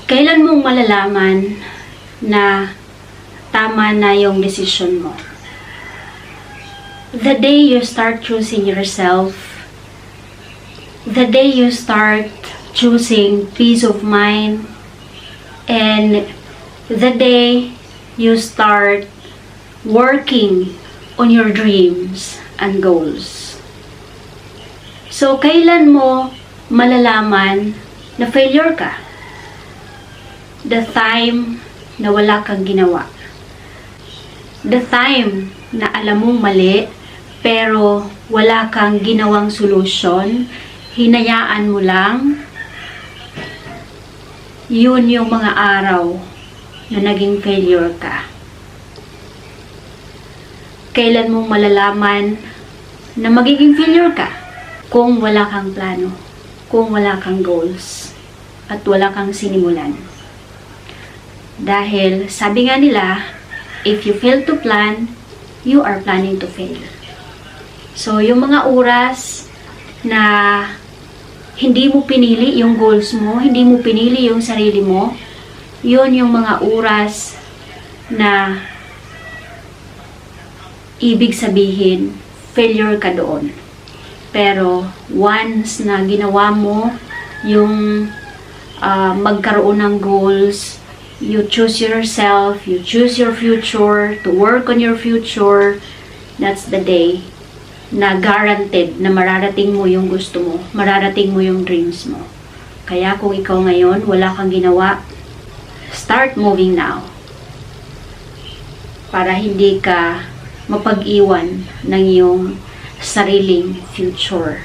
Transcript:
Kailan mong malalaman na tama na yung decision mo? The day you start choosing yourself, the day you start choosing peace of mind, and the day you start working on your dreams and goals. So, kailan mo malalaman na failure ka? The time na wala kang ginawa. The time na alam mong mali, pero wala kang ginawang solusyon, hinayaan mo lang. Yun yung mga araw na naging failure ka. Kailan mong malalaman na magiging failure ka? Kung wala kang plano, kung wala kang goals, at wala kang sinimulan. Dahil sabi nga nila, if you fail to plan, you are planning to fail. So, yung mga oras na hindi mo pinili yung goals mo, hindi mo pinili yung sarili mo, yun yung mga oras na ibig sabihin, failure ka doon. Pero, once na ginawa mo yung magkaroon ng goals, you choose yourself, you choose your future, to work on your future, that's the day na guaranteed na mararating mo yung gusto mo, mararating mo yung dreams mo. Kaya kung ikaw ngayon, wala kang ginawa, start moving now. Para hindi ka mapag-iwan ng iyong sariling future.